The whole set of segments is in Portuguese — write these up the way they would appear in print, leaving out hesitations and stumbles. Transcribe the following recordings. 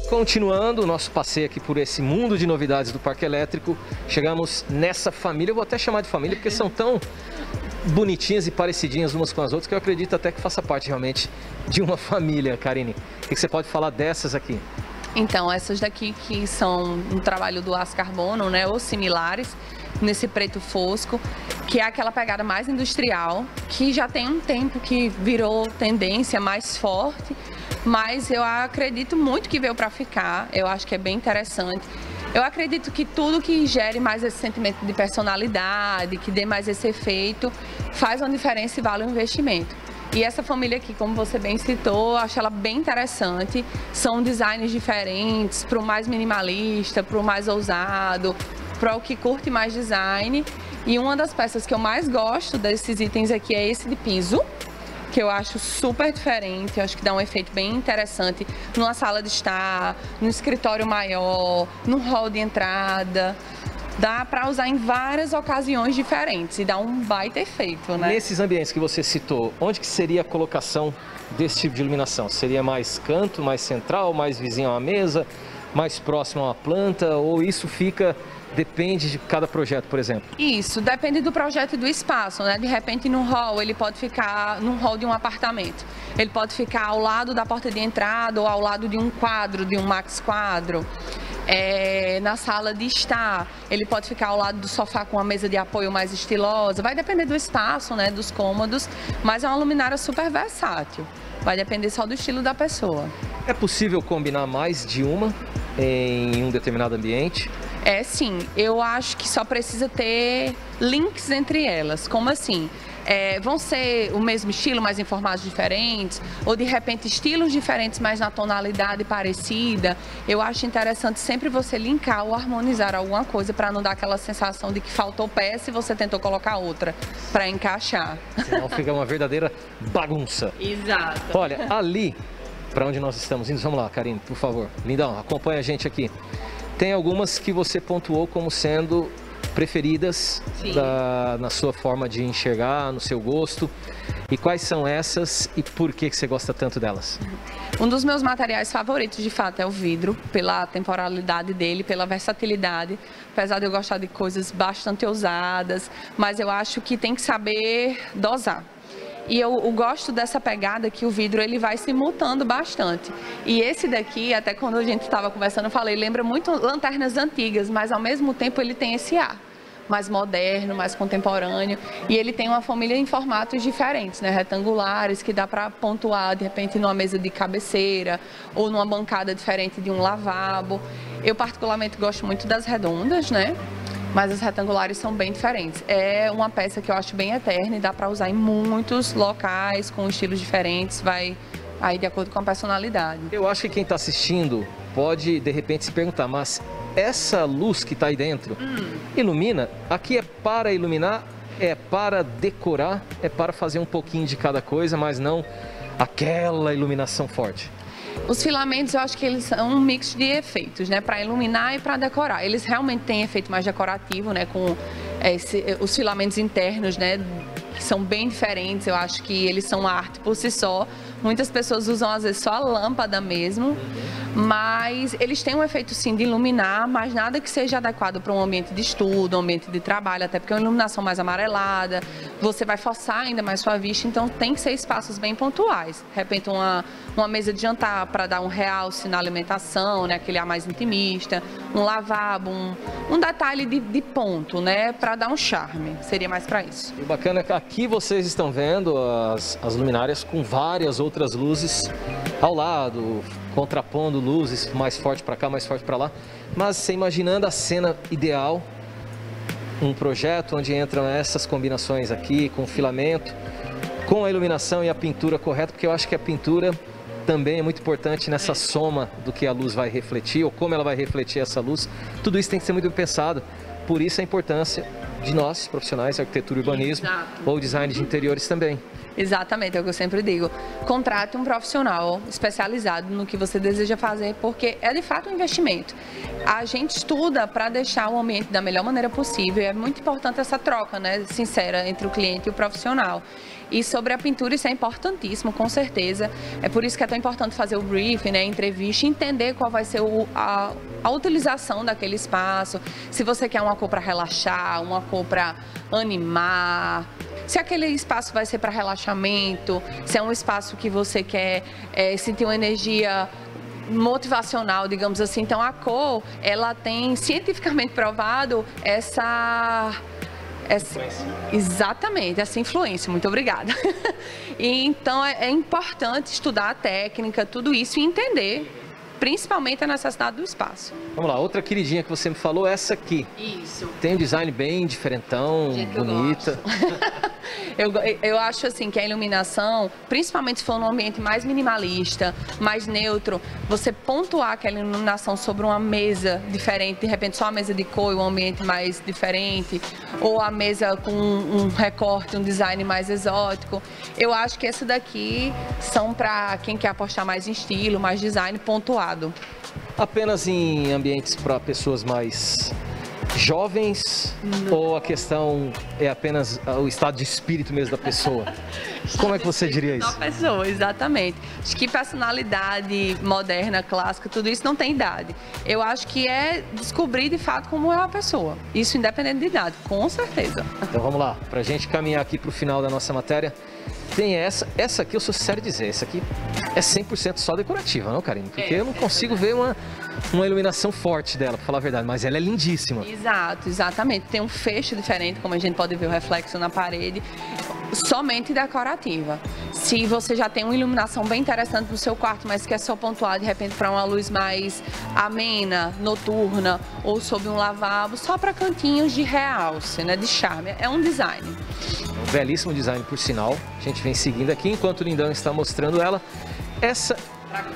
Continuando o nosso passeio aqui por esse mundo de novidades do Parque Elétrico, chegamos nessa família, eu vou até chamar de família porque são tão bonitinhas e parecidinhas umas com as outras que eu acredito até que faça parte realmente de uma família. Karine, o que você pode falar dessas aqui? Então, essas daqui que são um trabalho do aço carbono, né, ou similares, nesse preto fosco, que é aquela pegada mais industrial, que já tem um tempo que virou tendência mais forte, mas eu acredito muito que veio para ficar, eu acho que é bem interessante. Eu acredito que tudo que gere mais esse sentimento de personalidade, que dê mais esse efeito, faz uma diferença e vale o investimento. E essa família aqui, como você bem citou, eu acho ela bem interessante. São designs diferentes, para o mais minimalista, para o mais ousado, para o que curte mais design. E uma das peças que eu mais gosto desses itens aqui é esse de piso, que eu acho super diferente, eu acho que dá um efeito bem interessante numa sala de estar, num escritório maior, num hall de entrada. Dá para usar em várias ocasiões diferentes e dá um baita efeito, né? Nesses ambientes que você citou, onde que seria a colocação desse tipo de iluminação? Seria mais canto, mais central, mais vizinho a uma mesa, mais próximo a uma planta, ou isso depende de cada projeto, por exemplo? Isso, depende do projeto e do espaço, né? De repente, no hall, ele pode ficar no hall de um apartamento. Ele pode ficar ao lado da porta de entrada ou ao lado de um quadro, de um max quadro. Na sala de estar, ele pode ficar ao lado do sofá com uma mesa de apoio mais estilosa. Vai depender do espaço, né? Dos cômodos, mas é uma luminária super versátil. Vai depender só do estilo da pessoa. É possível combinar mais de uma em um determinado ambiente? É sim, eu acho que só precisa ter links entre elas. Como assim? Vão ser o mesmo estilo, mas em formatos diferentes, ou de repente estilos diferentes, mas na tonalidade parecida. Eu acho interessante sempre você linkar ou harmonizar alguma coisa para não dar aquela sensação de que faltou peça e você tentou colocar outra para encaixar. Senão fica uma verdadeira bagunça. Exato. Olha, ali, para onde nós estamos indo, vamos lá, Karine, por favor. Lindão, acompanha a gente aqui. Tem algumas que você pontuou como sendo preferidas na sua forma de enxergar, no seu gosto. E quais são essas e por que você gosta tanto delas? Um dos meus materiais favoritos, de fato, é o vidro, pela temporalidade dele, pela versatilidade. Apesar de eu gostar de coisas bastante ousadas, mas eu acho que tem que saber dosar. E eu gosto dessa pegada que o vidro ele vai se mutando bastante. E esse daqui, até quando a gente estava conversando, eu falei, lembra muito lanternas antigas, mas ao mesmo tempo ele tem esse ar mais moderno, mais contemporâneo. E ele tem uma família em formatos diferentes, né? Retangulares, que dá para pontuar, de repente, numa mesa de cabeceira ou numa bancada diferente de um lavabo. Eu particularmente gosto muito das redondas, né? Mas as retangulares são bem diferentes. É uma peça que eu acho bem eterna e dá para usar em muitos locais, com estilos diferentes, vai aí de acordo com a personalidade. Eu acho que quem está assistindo pode, de repente, se perguntar, mas essa luz que está aí dentro ilumina? Aqui é para iluminar, é para decorar, é para fazer um pouquinho de cada coisa, mas não aquela iluminação forte. Os filamentos, eu acho que eles são um mix de efeitos, né? Para iluminar e para decorar. Eles realmente têm efeito mais decorativo, né? Com os filamentos internos, né? Que são bem diferentes. Eu acho que eles são arte por si só. Muitas pessoas usam, às vezes, só a lâmpada mesmo. Mas eles têm um efeito, sim, de iluminar, mas nada que seja adequado para um ambiente de estudo, um ambiente de trabalho, até porque é uma iluminação mais amarelada, você vai forçar ainda mais sua vista, então tem que ser espaços bem pontuais. De repente, uma mesa de jantar para dar um realce na alimentação, né, aquele ar mais intimista, um lavabo, um detalhe de ponto, né, para dar um charme, seria mais para isso. O bacana é que aqui vocês estão vendo as luminárias com várias outras luzes ao lado, contrapondo luzes mais forte para cá, mais forte para lá, mas você imaginando a cena ideal, um projeto onde entram essas combinações aqui, com filamento, com a iluminação e a pintura correta, porque eu acho que a pintura também é muito importante nessa soma do que a luz vai refletir, ou como ela vai refletir essa luz. Tudo isso tem que ser muito bem pensado, por isso a importância de nós, profissionais de arquitetura e urbanismo, Exato. ou design de interiores também. Exatamente, é o que eu sempre digo. Contrate um profissional especializado no que você deseja fazer, porque é de fato um investimento. A gente estuda para deixar o ambiente da melhor maneira possível e é muito importante essa troca, né, sincera entre o cliente e o profissional. E sobre a pintura, isso é importantíssimo, com certeza. É por isso que é tão importante fazer o briefing, né, a entrevista, entender qual vai ser a utilização daquele espaço. Se você quer uma cor para relaxar, uma cor para animar, se aquele espaço vai ser para relaxamento, se é um espaço que você quer sentir uma energia motivacional, digamos assim. Então, a cor, ela tem cientificamente provado exatamente, essa influência, muito obrigada. E, então é importante estudar a técnica, tudo isso e entender, principalmente a necessidade do espaço. Vamos lá, outra queridinha que você me falou, essa aqui. Isso. Tem um design bem diferentão, bonita. Eu acho assim que a iluminação, principalmente se for num ambiente mais minimalista, mais neutro, você pontuar aquela iluminação sobre uma mesa diferente, de repente só a mesa de cor e um ambiente mais diferente, ou a mesa com um recorte, um design mais exótico. Eu acho que esse daqui são para quem quer apostar mais em estilo, mais design pontuado. Apenas em ambientes para pessoas mais jovens? Não. Ou a questão é apenas o estado de espírito mesmo da pessoa? Como é que você diria isso? Da pessoa, exatamente. Acho que personalidade moderna, clássica, tudo isso não tem idade. Eu acho que é descobrir de fato como é a pessoa. Isso independente de idade, com certeza. Então vamos lá, para a gente caminhar aqui para o final da nossa matéria. Tem essa aqui eu sou sério dizer, essa aqui é 100% só decorativa, não, Karine? Porque eu não consigo ver uma iluminação forte dela, para falar a verdade, mas ela é lindíssima. Exato, exatamente. Tem um fecho diferente, como a gente pode ver o reflexo na parede, somente decorativa. Se você já tem uma iluminação bem interessante no seu quarto, mas quer só pontuar de repente para uma luz mais amena, noturna, ou sob um lavabo, só para cantinhos de realce, né, de charme. É um design. Um belíssimo design, por sinal. A gente vem seguindo aqui, enquanto o Lindão está mostrando ela.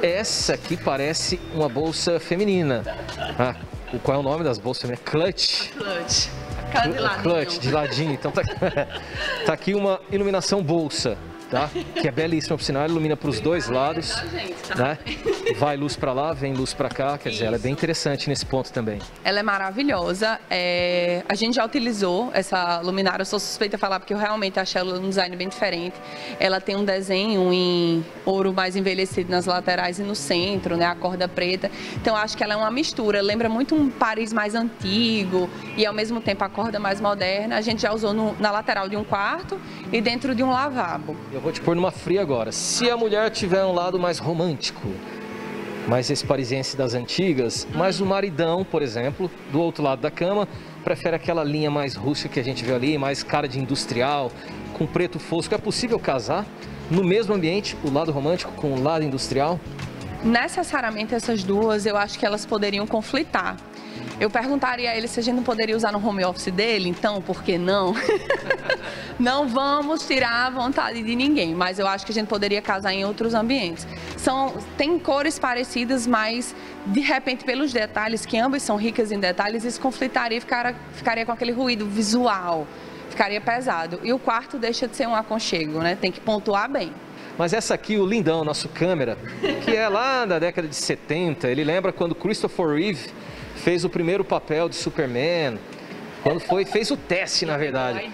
Essa aqui parece uma bolsa feminina. Qual é o nome das bolsas femininas? Clutch. Clutch. Clutch, de ladinho. Então tá aqui uma iluminação bolsa, tá? Que é belíssima, por sinal, ilumina para os dois lados, né? Vai luz para lá, vem luz para cá, quer dizer, ela é bem interessante nesse ponto também. Ela é maravilhosa, a gente já utilizou essa luminária, eu sou suspeita a falar porque eu realmente achei ela um design bem diferente. Ela tem um desenho em ouro mais envelhecido nas laterais e no centro, né, a corda preta. Então acho que ela é uma mistura, lembra muito um Paris mais antigo e ao mesmo tempo a corda mais moderna. A gente já usou na lateral de um quarto e dentro de um lavabo. Eu vou te pôr numa fria agora. Se a mulher tiver um lado mais romântico, mais esse parisiense das antigas, mas o maridão, por exemplo, do outro lado da cama, prefere aquela linha mais rústica que a gente vê ali, mais cara de industrial, com preto fosco. É possível casar no mesmo ambiente, o lado romântico com o lado industrial? Necessariamente essas duas, eu acho que elas poderiam conflitar. Eu perguntaria a ele se a gente não poderia usar no home office dele, então, por que não? Não vamos tirar a vontade de ninguém, mas eu acho que a gente poderia casar em outros ambientes. Tem cores parecidas, mas de repente pelos detalhes, que ambas são ricas em detalhes, isso conflitaria e ficaria com aquele ruído visual, ficaria pesado. E o quarto deixa de ser um aconchego, né? Tem que pontuar bem. Mas essa aqui, o Lindão, nosso câmera, que é lá da década de 70, ele lembra quando Christopher Reeve fez o primeiro papel de Superman, quando fez o teste, na verdade.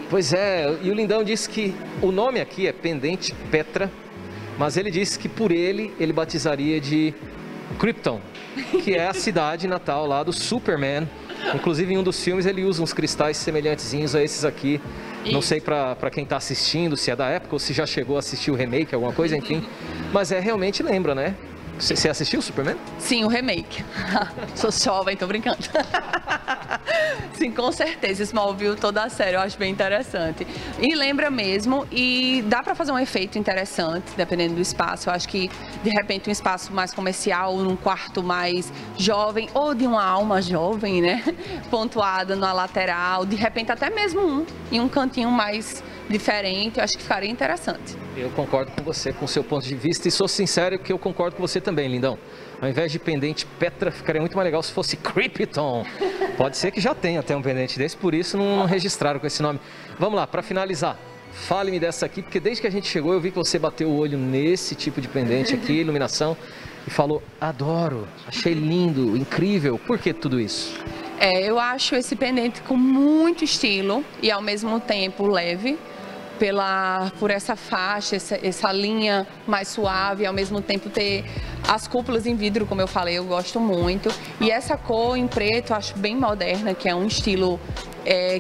Pois é, e o Lindão disse que o nome aqui é Pendente Petra, mas ele disse que por ele batizaria de Krypton, que é a cidade natal lá do Superman. Inclusive em um dos filmes ele usa uns cristais semelhantezinhos a esses aqui. Isso. Não sei para quem está assistindo, se é da época ou se já chegou a assistir o remake, alguma coisa, enfim. Mas realmente lembra, né? Você assistiu o Superman? Sim, o remake. Sou jovem, tô brincando. Sim, com certeza. Smallville toda a série, eu acho bem interessante. E lembra mesmo, e dá pra fazer um efeito interessante, dependendo do espaço. Eu acho que, de repente, um espaço mais comercial, num quarto mais jovem, ou de uma alma jovem, né? Pontuada na lateral, de repente até mesmo em um cantinho mais diferente, eu acho que ficaria interessante. Eu concordo com você, com o seu ponto de vista, e sou sincero que eu concordo com você também, lindão. Ao invés de pendente Petra, ficaria muito mais legal se fosse Krypton. Pode ser que já tenha até um pendente desse, por isso não registraram com esse nome. Vamos lá, para finalizar, fale-me dessa aqui, porque desde que a gente chegou eu vi que você bateu o olho nesse tipo de pendente aqui, iluminação, e falou, adoro, achei lindo, incrível. Por que tudo isso? Eu acho esse pendente com muito estilo e ao mesmo tempo leve, por essa faixa, essa linha mais suave, ao mesmo tempo ter as cúpulas em vidro, como eu falei, eu gosto muito. E essa cor em preto eu acho bem moderna, que é um estilo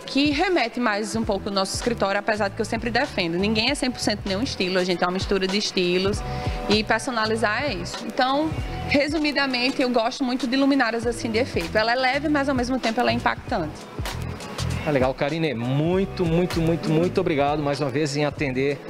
que remete mais um pouco ao nosso escritório, apesar de que eu sempre defendo. Ninguém é 100% nenhum estilo, a gente é uma mistura de estilos e personalizar é isso. Então, resumidamente, eu gosto muito de luminárias assim de efeito. Ela é leve, mas ao mesmo tempo ela é impactante. Tá legal, Karine, muito obrigado mais uma vez em atender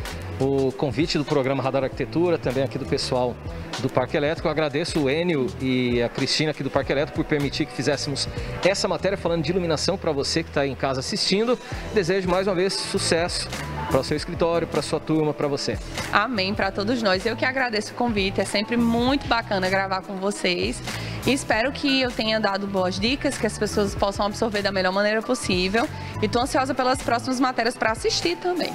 o convite do programa Radar Arquitetura, também aqui do pessoal do Parque Elétrico. Eu agradeço o Enio e a Cristina aqui do Parque Elétrico por permitir que fizéssemos essa matéria falando de iluminação para você que está em casa assistindo. Desejo mais uma vez sucesso para o seu escritório, para a sua turma, para você. Amém, para todos nós. Eu que agradeço o convite, é sempre muito bacana gravar com vocês. E espero que eu tenha dado boas dicas, que as pessoas possam absorver da melhor maneira possível. E estou ansiosa pelas próximas matérias para assistir também.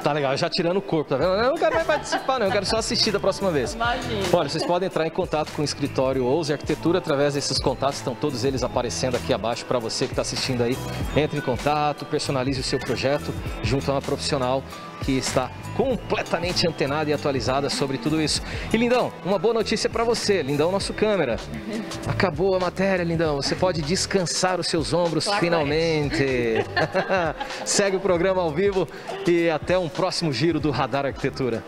Tá legal, já tirando o corpo, tá vendo? Eu não quero mais participar, não, eu quero só assistir da próxima vez. Imagina. Olha, vocês podem entrar em contato com o escritório Ouse Arquitetura através desses contatos, estão todos eles aparecendo aqui abaixo para você que está assistindo aí. Entre em contato, personalize o seu projeto junto a uma profissional que está completamente antenada e atualizada sobre tudo isso. E Lindão, uma boa notícia para você, Lindão, nosso câmera. Acabou a matéria, Lindão, você pode descansar os seus ombros finalmente. Segue o programa ao vivo e até um próximo giro do Radar Arquitetura.